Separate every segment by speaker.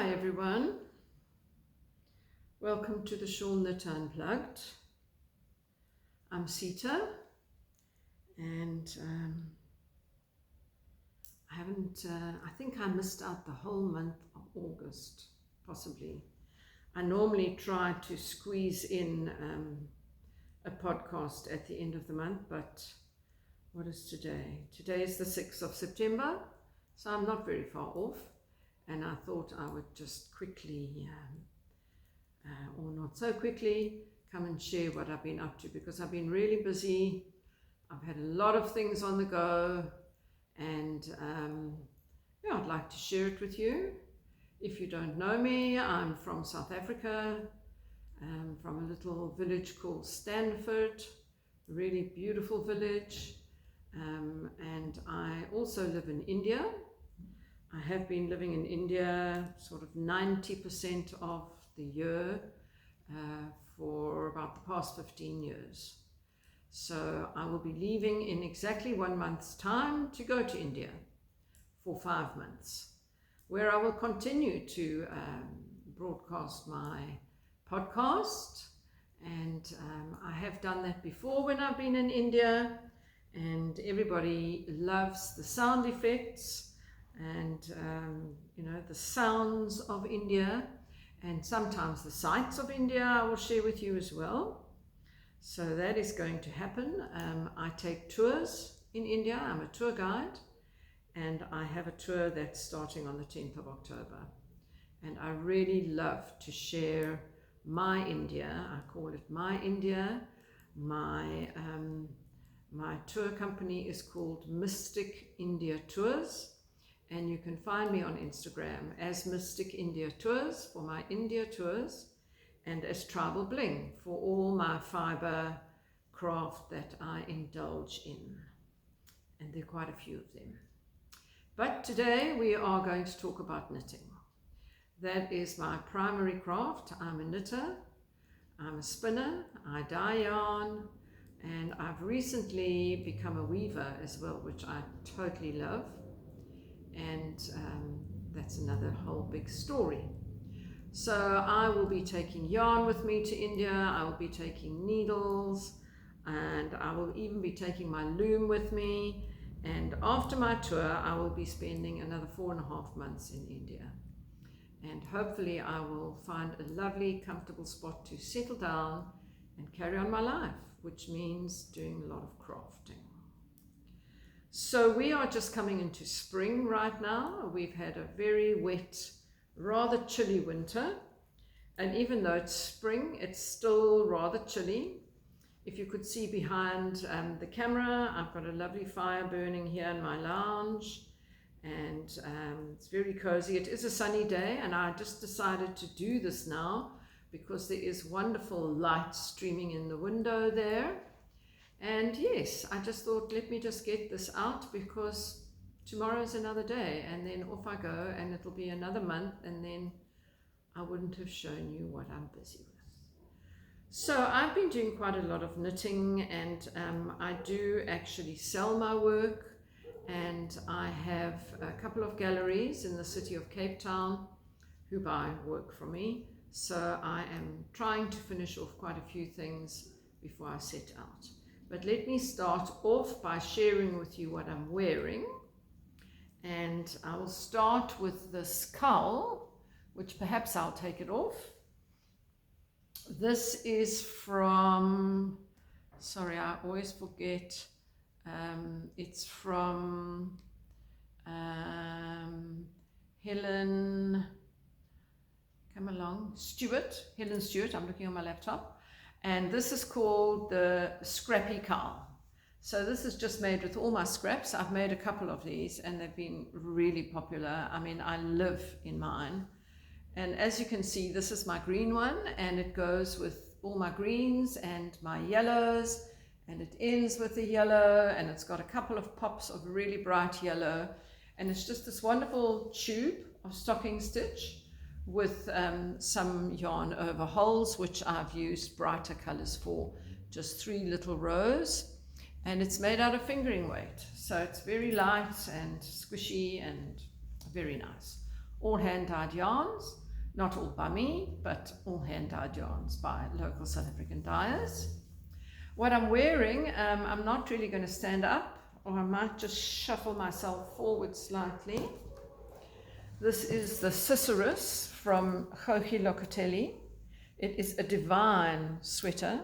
Speaker 1: Hi everyone, welcome to the Shawl Knit Unplugged. I'm Sita and I think I missed out the whole month of August, possibly. I normally try to squeeze in a podcast at the end of the month, but what is today? Today is the 6th of September, so I'm not very far off. And I thought I would just quickly, or not so quickly, come and share what I've been up to, because I've been really busy. I've had a lot of things on the go, and I'd like to share it with you. If you don't know me, I'm from South Africa, from a little village called Stanford, a really beautiful village, and I also live in India. I have been living in India sort of 90% of the year for about the past 15 years. So I will be leaving in exactly 1 month's time to go to India for 5 months, where I will continue to broadcast my podcast. And I have done that before when I've been in India, and everybody loves the sound effects and the sounds of India, and sometimes the sights of India I will share with you as well. So that is going to happen. I take tours in India. I'm a tour guide, and I have a tour that's starting on the 10th of October, and I really love to share my India. I call it my India. My tour company is called Mystic India Tours, and you can find me on Instagram as Mystic India Tours for my India tours, and as Tribal Bling for all my fiber craft that I indulge in. And there are quite a few of them. But today we are going to talk about knitting. That is my primary craft. I'm a knitter, I'm a spinner, I dye yarn, and I've recently become a weaver as well, which I totally love. And that's another whole big story. So I will be taking yarn with me to India, I will be taking needles, and I will even be taking my loom with me. And after my tour, I will be spending another 4.5 months in India. And hopefully I will find a lovely, comfortable spot to settle down and carry on my life, which means doing a lot of crafting. So we are just coming into spring right now. We've had a very wet, rather chilly winter, and even though it's spring, it's still rather chilly. If you could see behind the camera, I've got a lovely fire burning here in my lounge, and it's very cozy. It is a sunny day, and I just decided to do this now because there is wonderful light streaming in the window there. And yes, I just thought, let me just get this out, because tomorrow is another day, and then off I go, and it'll be another month, and then I wouldn't have shown you what I'm busy with. So I've been doing quite a lot of knitting, and I do actually sell my work, and I have a couple of galleries in the city of Cape Town who buy work from me. So I am trying to finish off quite a few things before I set out. But let me start off by sharing with you what I'm wearing. And I will start with this cowl, which perhaps I'll take it off. This is from, sorry, I always forget. It's from Helen Stewart. I'm looking on my laptop. And this is called the Scrappy Cowl. So this is just made with all my scraps. I've made a couple of these, and they've been really popular. I mean, I live in mine. And as you can see, this is my green one, and it goes with all my greens and my yellows, and it ends with the yellow, and it's got a couple of pops of really bright yellow. And it's just this wonderful tube of stocking stitch with some yarn over holes, which I've used brighter colors for, just 3 little rows, and it's made out of fingering weight, so it's very light and squishy and very nice. all hand-dyed yarns, not all by me, but all hand-dyed yarns by local South African dyers. What I'm wearing, I'm not really going to stand up, or I might just shuffle myself forward slightly. This is the Susurrus from Jochi Locatelli. It is a divine sweater,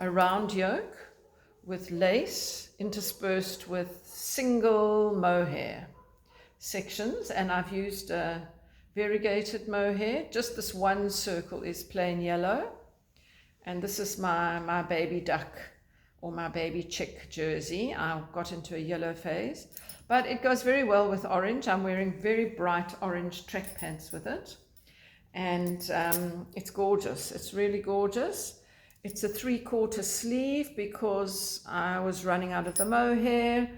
Speaker 1: a round yoke with lace interspersed with single mohair sections, and I've used a variegated mohair. Just this one circle is plain yellow, and this is my baby duck or my baby chick jersey. I got into a yellow phase, but it goes very well with orange. I'm wearing very bright orange track pants with it, and it's gorgeous. It's really gorgeous. It's a 3/4 sleeve because I was running out of the mohair,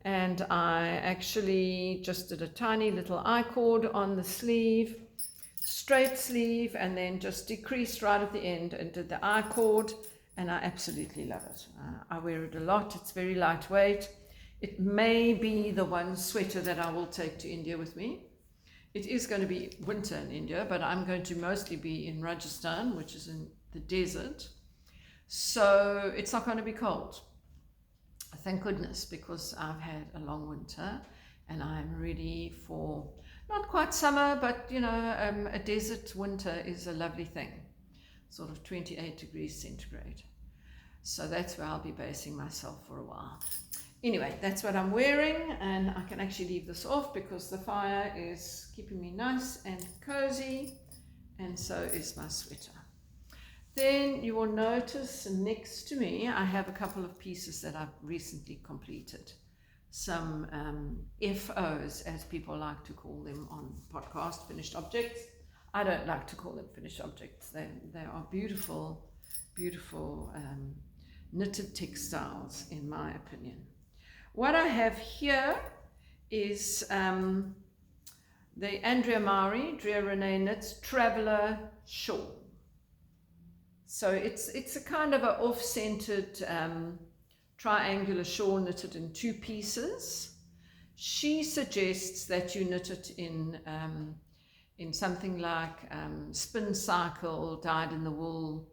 Speaker 1: and I actually just did a tiny little I-cord on the sleeve, straight sleeve, and then just decreased right at the end and did the I-cord, and I absolutely love it. I wear it a lot. It's very lightweight. It may be the one sweater that I will take to India with me. It is going to be winter in India, but I'm going to mostly be in Rajasthan, which is in the desert. So it's not going to be cold. Thank goodness, because I've had a long winter and I'm ready for not quite summer, but you know, a desert winter is a lovely thing, sort of 28 degrees centigrade. So that's where I'll be basing myself for a while. Anyway, that's what I'm wearing, and I can actually leave this off because the fire is keeping me nice and cozy, and so is my sweater. Then you will notice next to me I have a couple of pieces that I've recently completed. Some FOs, as people like to call them on podcast, finished objects. I don't like to call them finished objects. They are beautiful, beautiful knitted textiles, in my opinion. What I have here is the Andrea Mari, Drea Renee Knits Traveller Shawl. So it's a kind of an off-centered triangular shawl knitted in 2 pieces. She suggests that you knit it in something like spin cycle, dyed in the wool,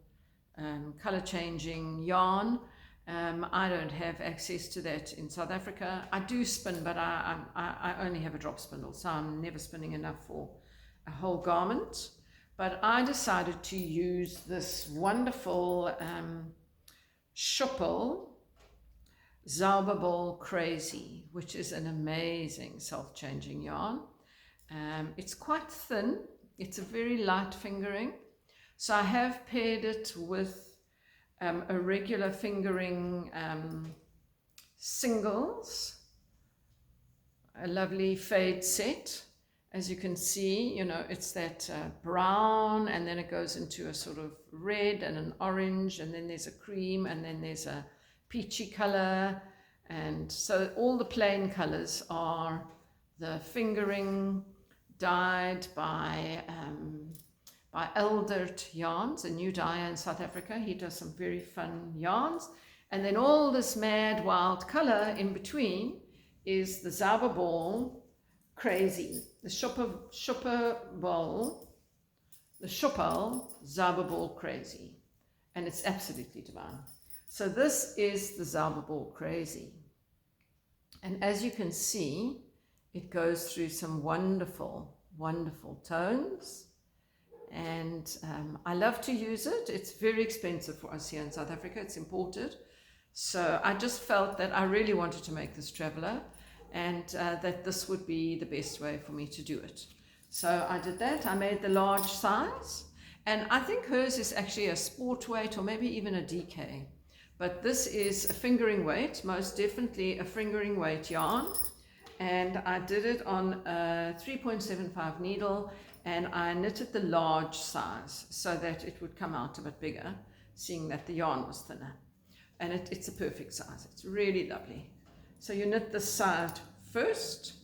Speaker 1: color changing yarn. I don't have access to that in South Africa. I do spin, but I only have a drop spindle, so I'm never spinning enough for a whole garment. But I decided to use this wonderful Schuppel Zauberball Crazy, which is an amazing self-changing yarn. It's quite thin. It's a very light fingering. So I have paired it with a regular fingering singles, a lovely fade set. As you can see, you know, it's that brown, and then it goes into a sort of red and an orange, and then there's a cream, and then there's a peachy color. And so all the plain colors are the fingering dyed by Eldert Yarns, a new dyer in South Africa. He does some very fun yarns. And then all this mad wild color in between is the Zauberball Crazy, the Schuppel Zauberball Crazy, and it's absolutely divine. So this is the Zauberball Crazy, and as you can see, it goes through some wonderful, wonderful tones, and I love to use it. It's very expensive for us here in South Africa. It's imported, so I just felt that I really wanted to make this traveller, and that this would be the best way for me to do it. So I did that. I made the large size, and I think hers is actually a sport weight or maybe even a DK, but this is a fingering weight, most definitely a fingering weight yarn, and I did it on a 3.75 needle, and I knitted the large size so that it would come out a bit bigger, seeing that the yarn was thinner, and it's a perfect size. It's really lovely. So you knit this side first,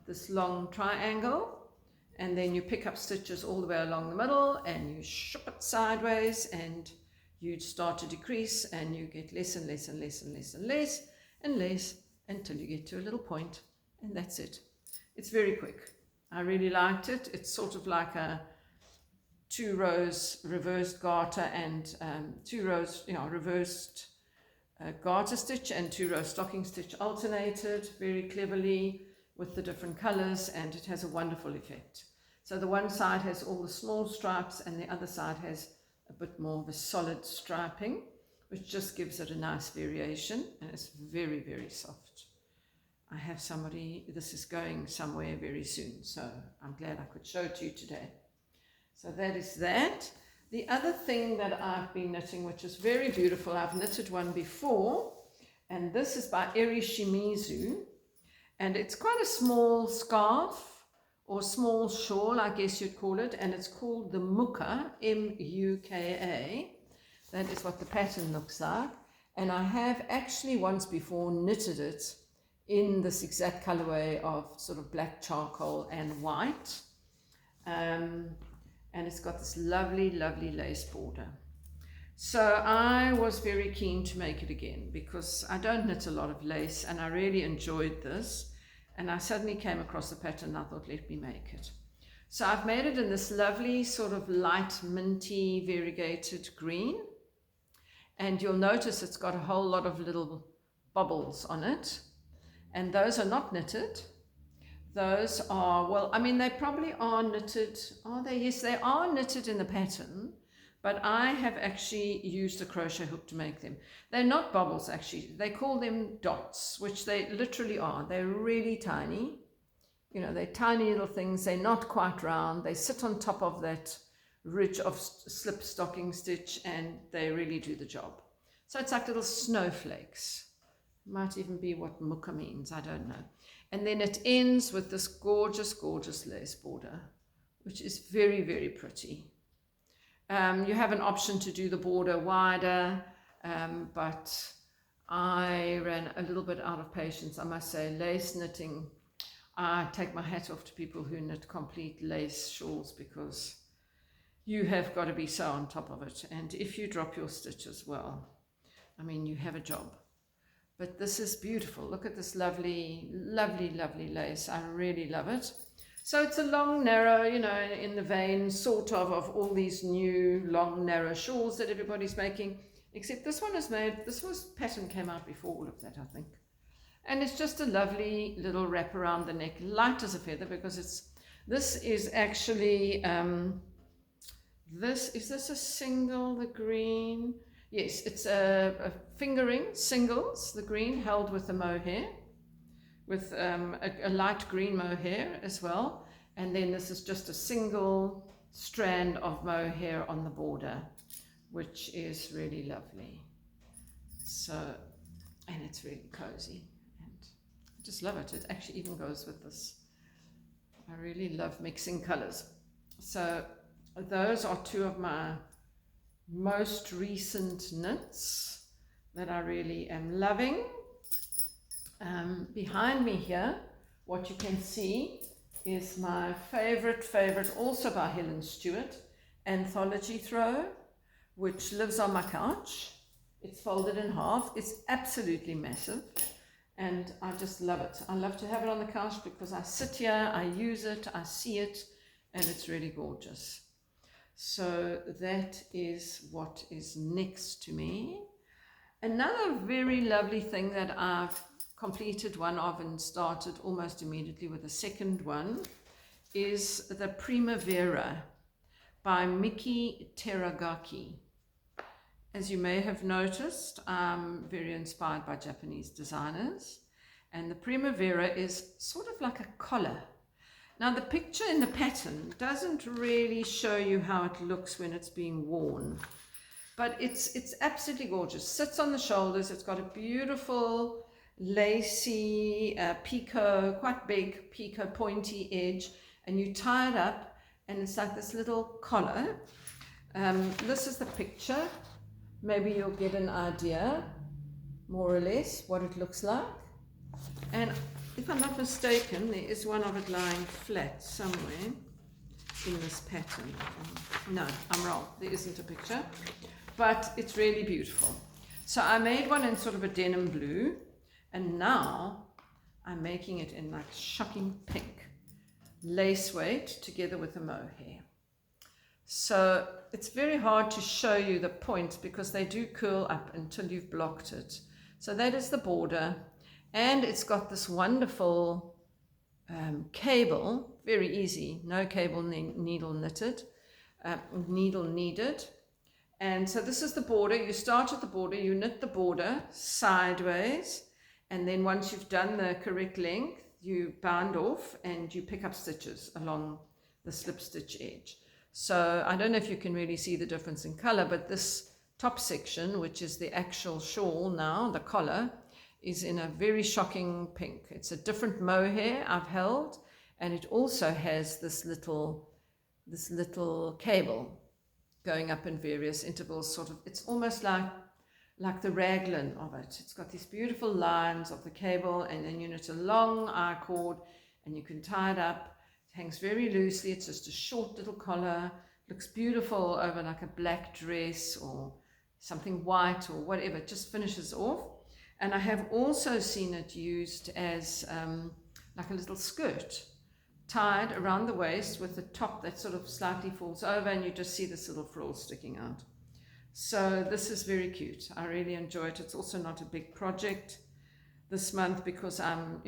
Speaker 1: this long triangle, and then you pick up stitches all the way along the middle, and you shop it sideways, and you start to decrease, and you get less and less and less and less and less and less until you get to a little point, and that's it. It's very quick. I really liked it. It's sort of like a 2 rows reversed garter and 2 rows, reversed garter stitch and 2 row stocking stitch alternated very cleverly with the different colors, and it has a wonderful effect. So the one side has all the small stripes and the other side has a bit more of a solid striping, which just gives it a nice variation, and it's very, very soft. I have somebody, this is going somewhere very soon, so I'm glad I could show it to you today. So that is that. The other thing that I've been knitting, which is very beautiful, I've knitted one before, and this is by Eri Shimizu, and it's quite a small scarf or small shawl, I guess you'd call it, and it's called the Muka, M-U-K-A. That is what the pattern looks like, and I have actually once before knitted it in this exact colorway of sort of black charcoal and white, and it's got this lovely, lovely lace border. So I was very keen to make it again because I don't knit a lot of lace, and I really enjoyed this, and I suddenly came across the pattern and I thought, let me make it. So I've made it in this lovely sort of light minty variegated green, and you'll notice it's got a whole lot of little bubbles on it, and those are not knitted. Those are, well, I mean, they probably are knitted. Are they? Yes, they are knitted in the pattern, but I have actually used a crochet hook to make them. They're not bubbles, actually. They call them dots, which they literally are. They're really tiny. They're tiny little things. They're not quite round. They sit on top of that ridge of slip stocking stitch, and they really do the job. So it's like little snowflakes. Might even be what Muka means, I don't know. And then it ends with this gorgeous, gorgeous lace border, which is very, very pretty. You have an option to do the border wider, but I ran a little bit out of patience, I must say. Lace knitting, I take my hat off to people who knit complete lace shawls, because you have got to be so on top of it. And if you drop your stitch as well, I mean, you have a job. But this is beautiful. Look at this lovely, lovely, lovely lace. I really love it. So it's a long, narrow, in the vein sort of all these new long, narrow shawls that everybody's making. Except this one is made, pattern came out before all of that, I think. And it's just a lovely little wrap around the neck, light as a feather, because this is actually, is this a single, the green? Yes, it's a fingering, singles, the green held with the mohair, with a light green mohair as well. And then this is just a single strand of mohair on the border, which is really lovely. So, and it's really cozy, and I just love it. It actually even goes with this. I really love mixing colors. So those are two of my most recent knits that I really am loving. Behind me here, what you can see is my favorite, also by Helen Stewart, anthology throw, which lives on my couch. It's folded in half. It's absolutely massive, and I just love it. I love to have it on the couch because I sit here, I use it, I see it, and it's really gorgeous. So that is what is next to me. Another very lovely thing that I've completed one of and started almost immediately with a second one is the Primavera by Miki Teragaki. As you may have noticed, I'm very inspired by Japanese designers, and the Primavera is sort of like a collar. Now the picture in the pattern doesn't really show you how it looks when it's being worn, but it's absolutely gorgeous. Sits on the shoulders. It's got a beautiful lacy picot, quite big picot pointy edge, and you tie it up and it's like this little collar. This is the picture. Maybe you'll get an idea more or less what it looks like. And if I'm not mistaken, there is one of it lying flat somewhere in this pattern. No, I'm wrong. There isn't a picture, but it's really beautiful. So I made one in sort of a denim blue, and now I'm making it in like shocking pink. lace weight together with the mohair. So it's very hard to show you the points because they do curl up until you've blocked it. So that is the border, and it's got this wonderful cable, very easy, no cable needle needed. And so this is the border. You start at the border, you knit the border sideways, and then once you've done the correct length, you bind off and you pick up stitches along the slip stitch edge. So I don't know if you can really see the difference in color, but this top section, which is the actual shawl now, the collar, is in a very shocking pink. It's a different mohair I've held, and it also has this little cable going up in various intervals, sort of. It's almost like the raglan of it. It's got these beautiful lines of the cable, and then you knit a long I-cord and you can tie it up. It hangs very loosely. It's just a short little collar. Looks beautiful over like a black dress or something white or whatever. It just finishes off. And I have also seen it used as like a little skirt, tied around the waist with the top that sort of slightly falls over, and you just see this little frill sticking out. So this is very cute. I really enjoy it. It's also not a big project this month because I'm,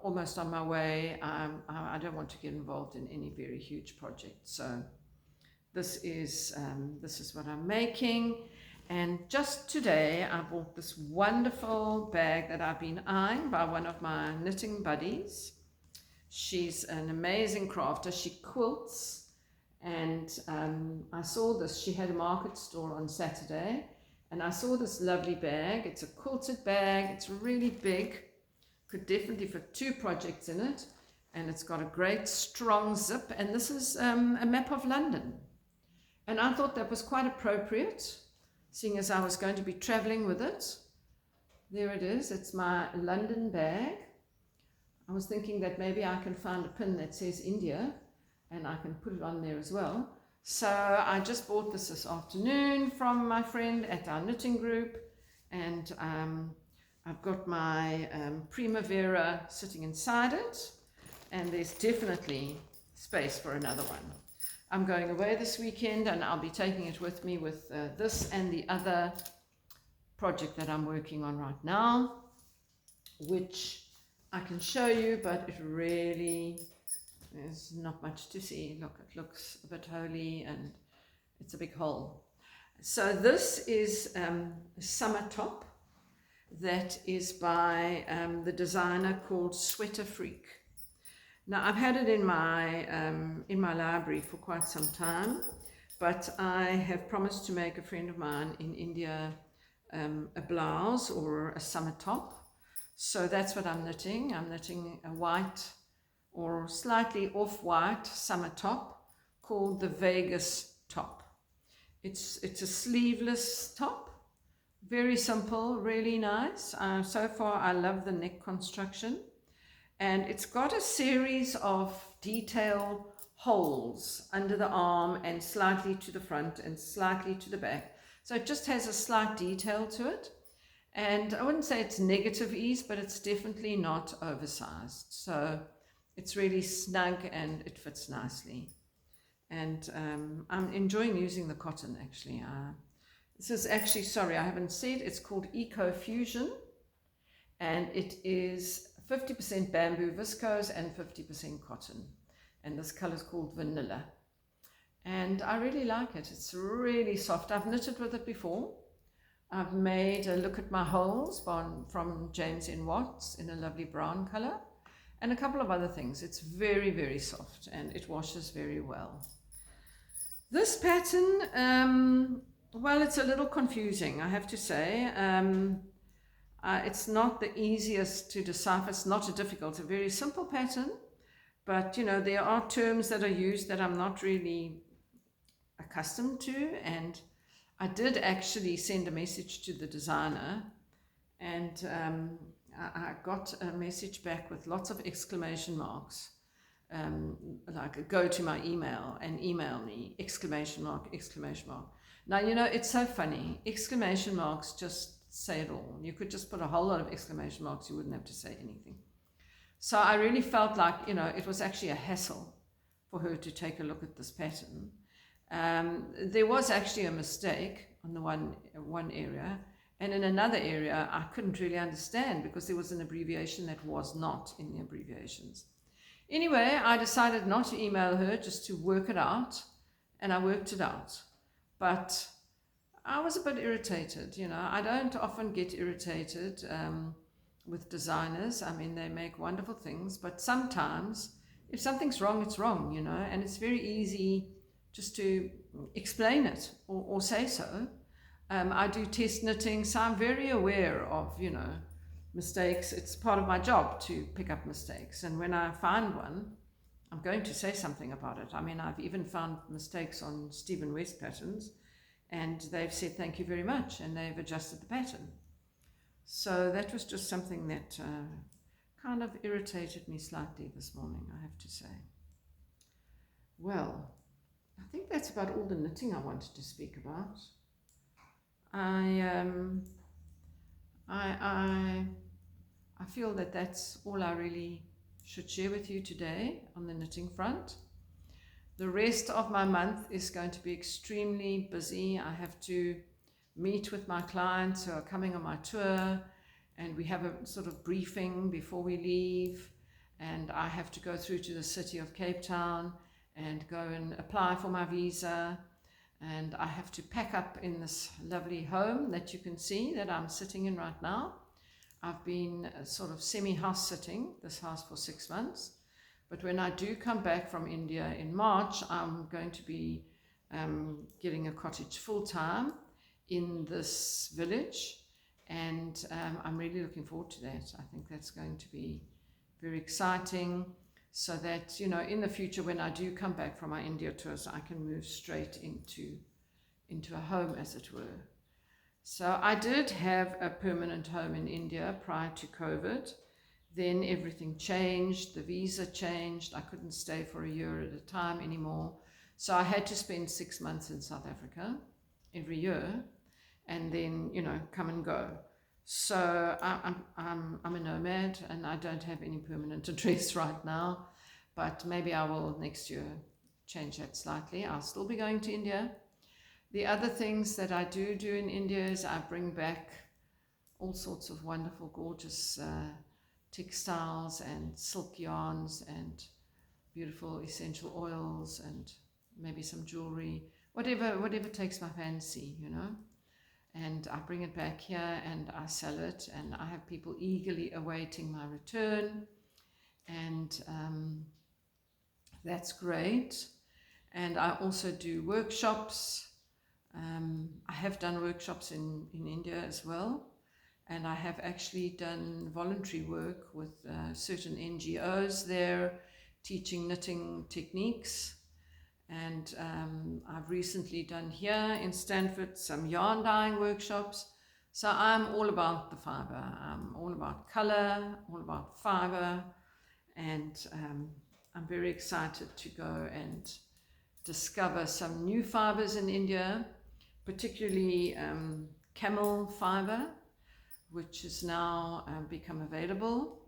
Speaker 1: almost on my way. I don't want to get involved in any very huge project. So this is what I'm making. And just today I bought this wonderful bag that I've been eyeing by one of my knitting buddies. She's an amazing crafter. She quilts, and I saw this. She had a market store on Saturday, and I saw this lovely bag. It's a quilted bag. It's really big. Could definitely fit 2 projects in it, and it's got a great strong zip. And this is a map of London, and I thought that was quite appropriate, seeing as I was going to be traveling with it. There it is. It's my London bag. I was thinking that maybe I can find a pin that says India and I can put it on there as well. So I just bought this afternoon from my friend at our knitting group, and I've got my Primavera sitting inside it, and there's definitely space for another one. I'm going away this weekend, and I'll be taking it with me with this and the other project that I'm working on right now, which I can show you, but it really is not much to see. Look, it looks a bit holy and it's a big hole. So this is a summer top that is by the designer called Sweater Freak. Now I've had it in my library for quite some time, but I have promised to make a friend of mine in India a blouse or a summer top. So that's what I'm knitting. I'm knitting a white or slightly off-white summer top called the Vegas top. It's a sleeveless top, very simple, really nice. So far I love the neck construction, and it's got a series of detail holes under the arm and slightly to the front and slightly to the back. So it just has a slight detail to it. And I wouldn't say it's negative ease, but it's definitely not oversized. So it's really snug and it fits nicely. And I'm enjoying using the cotton actually. This is actually, sorry, I haven't said, it's called Eco Fusion. And it is 50% bamboo viscose and 50% cotton. And this color is called Vanilla. And I really like it. It's really soft. I've knitted with it before. I've made a look at my holes from James N. Watts in a lovely brown color, and a couple of other things. It's very, very soft and it washes very well. This pattern, well, it's a little confusing, I have to say. It's not the easiest to decipher. It's not a difficult, a very simple pattern, but there are terms that are used that I'm not really accustomed to, and I did actually send a message to the designer, and I got a message back with lots of exclamation marks, like go to my email and email me, exclamation mark, exclamation mark. Now, it's so funny. Exclamation marks just say it all. You could just put a whole lot of exclamation marks. You wouldn't have to say anything. So I really felt like, it was actually a hassle for her to take a look at this pattern. There was actually a mistake on the one area, and in another area I couldn't really understand because there was an abbreviation that was not in the abbreviations. Anyway, I decided not to email her, just to work it out, and I worked it out. But I was a bit irritated, I don't often get irritated with designers. I mean, they make wonderful things, but sometimes if something's wrong, it's wrong, and it's very easy just to explain it or say so. I do test knitting, so I'm very aware of, mistakes. It's part of my job to pick up mistakes, and when I find one, I'm going to say something about it. I mean, I've even found mistakes on Stephen West patterns, and they've said thank you very much, and they've adjusted the pattern. So that was just something that kind of irritated me slightly this morning, I have to say. Well, I think that's about all the knitting I wanted to speak about. I feel that that's all I really should share with you today on the knitting front. The rest of my month is going to be extremely busy. I have to meet with my clients who are coming on my tour, and we have a sort of briefing before we leave, and I have to go through to the city of Cape Town and go and apply for my visa, and I have to pack up in this lovely home that you can see that I'm sitting in right now. I've been sort of semi-house sitting this house for 6 months, but when I do come back from India in March, I'm going to be getting a cottage full-time in this village, and I'm really looking forward to that. I think that's going to be very exciting, so that, in the future when I do come back from my India tours, I can move straight into a home, as it were. So I did have a permanent home in India prior to COVID. Then everything changed, the visa changed, I couldn't stay for a year at a time anymore. So I had to spend 6 months in South Africa every year, and then, come and go. So I'm a nomad, and I don't have any permanent address right now, but maybe I will next year change that slightly. I'll still be going to India. The other things that I do in India is I bring back all sorts of wonderful, gorgeous textiles and silk yarns and beautiful essential oils and maybe some jewelry, whatever takes my fancy, and I bring it back here and I sell it, and I have people eagerly awaiting my return, and that's great. And I also do workshops. I have done workshops in India as well, and I have actually done voluntary work with certain NGOs there, teaching knitting techniques. And I've recently done here in Stanford some yarn dyeing workshops. So I'm all about the fibre. I'm all about colour, all about fibre, and I'm very excited to go and discover some new fibres in India, particularly camel fibre, which has now become available.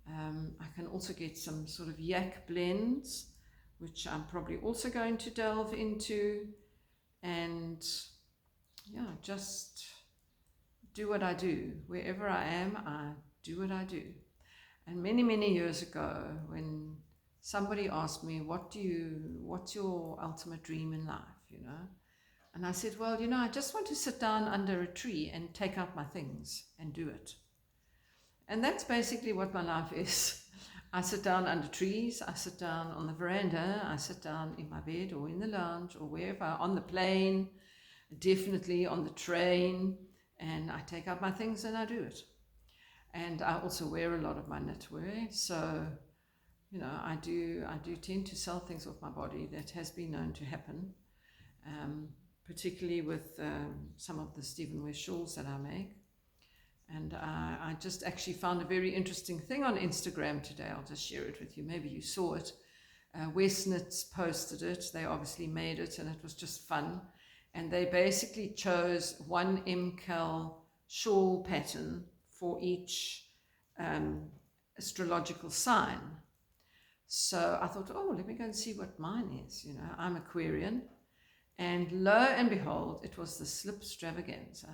Speaker 1: I can also get some sort of yak blends, which I'm probably also going to delve into, and just do what I do. Wherever I am, I do what I do. And many years ago, when somebody asked me, what's your ultimate dream in life, and I said, well, I just want to sit down under a tree and take out my things and do it. And that's basically what my life is. I sit down under trees, I sit down on the veranda, I sit down in my bed or in the lounge or wherever, on the plane, definitely on the train, and I take out my things and I do it. And I also wear a lot of my knitwear, so I do tend to sell things off my body. That has been known to happen, particularly with some of the Stephen West shawls that I make. And I just actually found a very interesting thing on Instagram today. I'll just share it with you. Maybe you saw it. West Knits posted it. They obviously made it, and it was just fun. And they basically chose one MCAL shawl pattern for each astrological sign. So I thought, oh, let me go and see what mine is. You know, I'm Aquarian. And lo and behold, it was the Slip Stravaganza.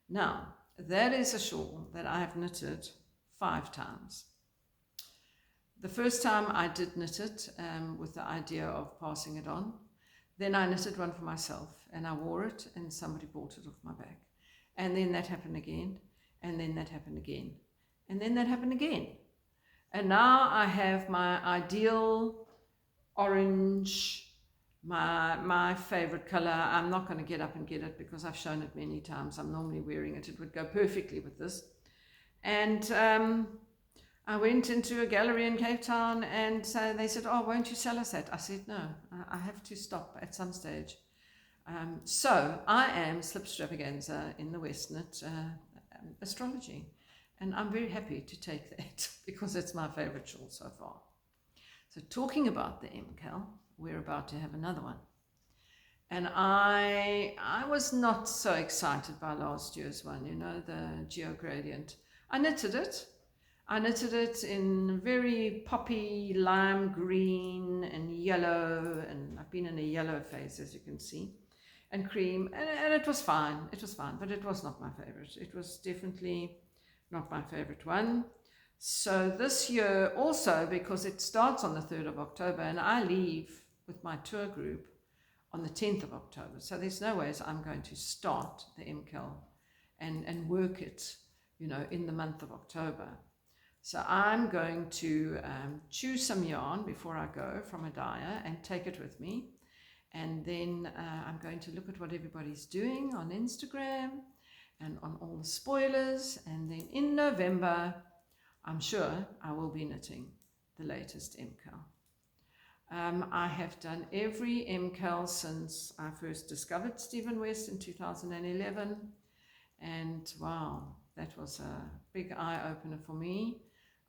Speaker 1: Now, that is a shawl that I have knitted 5 times. The first time I did knit it with the idea of passing it on. Then I knitted one for myself and I wore it and somebody bought it off my back. And then that happened again. And then that happened again. And then that happened again. And now I have my ideal orange, my favorite color. I'm not going to get up and get it because I've shown it many times. I'm normally wearing it. It would go perfectly with this. And I went into a gallery in Cape Town and they said, oh, won't you sell us that? I said, no, I have to stop at some stage. So I am Slip Stravaganza in the Westnet astrology. And I'm very happy to take that because it's my favorite shawl so far. So talking about the MCAL, we're about to have another one. And I was not so excited by last year's one, you know, the Geo Gradient. I knitted it in very poppy lime green and yellow, and I've been in a yellow phase, as you can see, and cream, and it was fine. It was fine, but it was not my favorite. It was definitely not my favorite one. So this year also, because it starts on the 3rd of October, and I leave with my tour group on the 10th of October. So there's no ways I'm going to start the MCAL and work it, you know, in the month of October. So I'm going to choose some yarn before I go from a dyer and take it with me. And then I'm going to look at what everybody's doing on Instagram and on all the spoilers. And then in November, I'm sure I will be knitting the latest MCAL. I have done every MCAL since I first discovered Stephen West in 2011. And wow, that was a big eye-opener for me.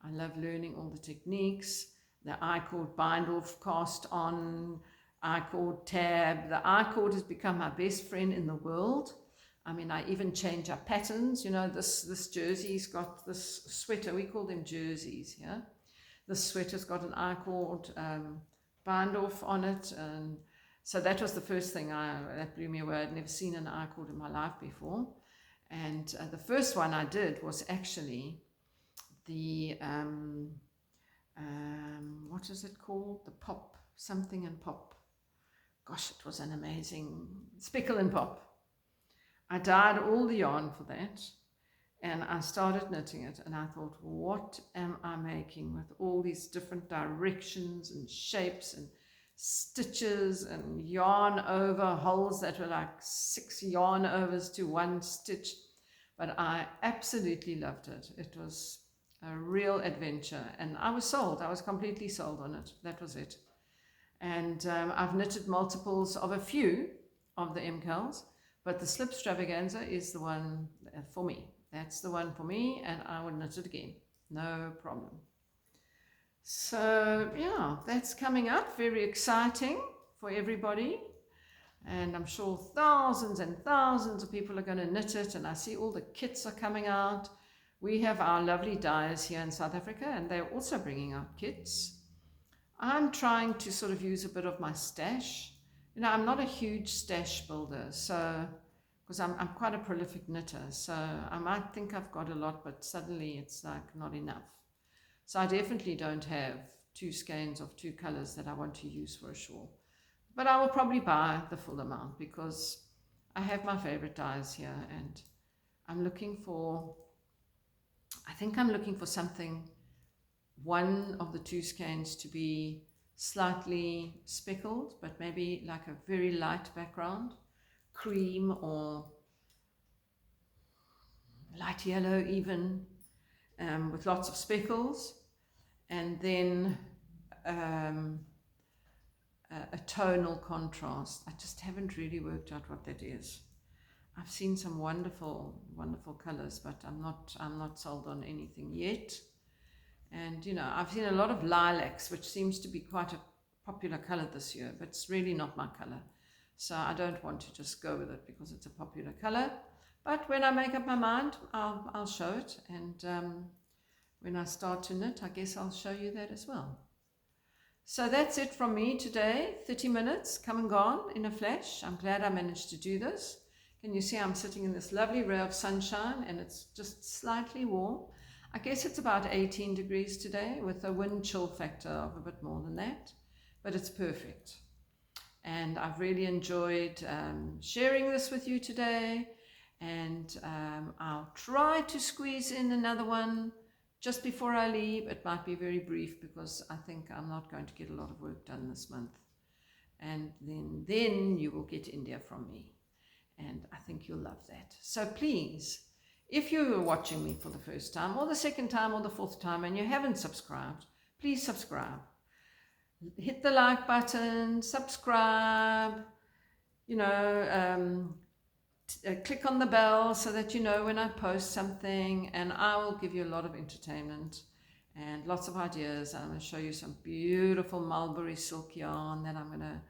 Speaker 1: I love learning all the techniques. The I-cord bind-off, cast on, I-cord tab. The I-cord has become my best friend in the world. I mean, I even change up patterns. You know, this jersey's got this sweater. We call them jerseys, yeah? This sweater's got an I-cord bind-off on it. And so that was the first thing that blew me away. I'd never seen an I-cord in my life before. And the first one I did was actually the, what is it called? The pop, something and pop. Gosh, it was an amazing speckle and pop. I dyed all the yarn for that and I started knitting it and I thought, what am I making with all these different directions and shapes and stitches and yarn over holes that were like 6 yarn overs to 1 stitch. But I absolutely loved it. It was a real adventure and I was sold. I was completely sold on it. That was it. And I've knitted multiples of a few of the MCALs, but the Slip Stravaganza is the one for me. That's the one for me and I would knit it again. No problem. So yeah, that's coming up. Very exciting for everybody. And I'm sure thousands and thousands of people are going to knit it. And I see all the kits are coming out. We have our lovely dyers here in South Africa and they're also bringing out kits. I'm trying to sort of use a bit of my stash. You know, I'm not a huge stash builder, so because I'm quite a prolific knitter, so I might think I've got a lot, but suddenly it's like not enough. So I definitely don't have 2 skeins of 2 colors that I want to use for a shawl. But I will probably buy the full amount because I have my favorite dyes here and I'm looking for, I think I'm looking for something, one of the 2 skeins to be slightly speckled, but maybe like a very light background, cream or light yellow even, with lots of speckles, and then a tonal contrast. I just haven't really worked out what that is. I've seen some wonderful, wonderful colors, but I'm not sold on anything yet. And you know, I've seen a lot of lilacs, which seems to be quite a popular color this year, but it's really not my color. So I don't want to just go with it because it's a popular color. But when I make up my mind, I'll show it. And when I start to knit, I guess I'll show you that as well. So that's it from me today. 30 minutes come and gone in a flash. I'm glad I managed to do this. Can you see I'm sitting in this lovely ray of sunshine and it's just slightly warm. I guess it's about 18 degrees today with a wind chill factor of a bit more than that, but it's perfect. And I've really enjoyed sharing this with you today, and I'll try to squeeze in another one just before I leave. It might be very brief because I think I'm not going to get a lot of work done this month, and then you will get India from me, and I think you'll love that. So please, if you are watching me for the first time or the second time or the fourth time and you haven't subscribed, please subscribe. Hit the like button, subscribe, click on the bell so that you know when I post something, and I will give you a lot of entertainment and lots of ideas. I'm going to show you some beautiful mulberry silk yarn that I'm going to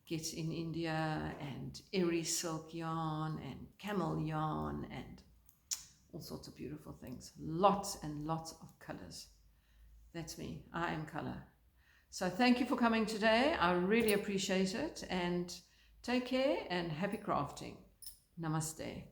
Speaker 1: get in India, and eri silk yarn and camel yarn and all sorts of beautiful things. Lots and lots of colors. That's me. I am color. So thank you for coming today. I really appreciate it, and take care and happy crafting. Namaste.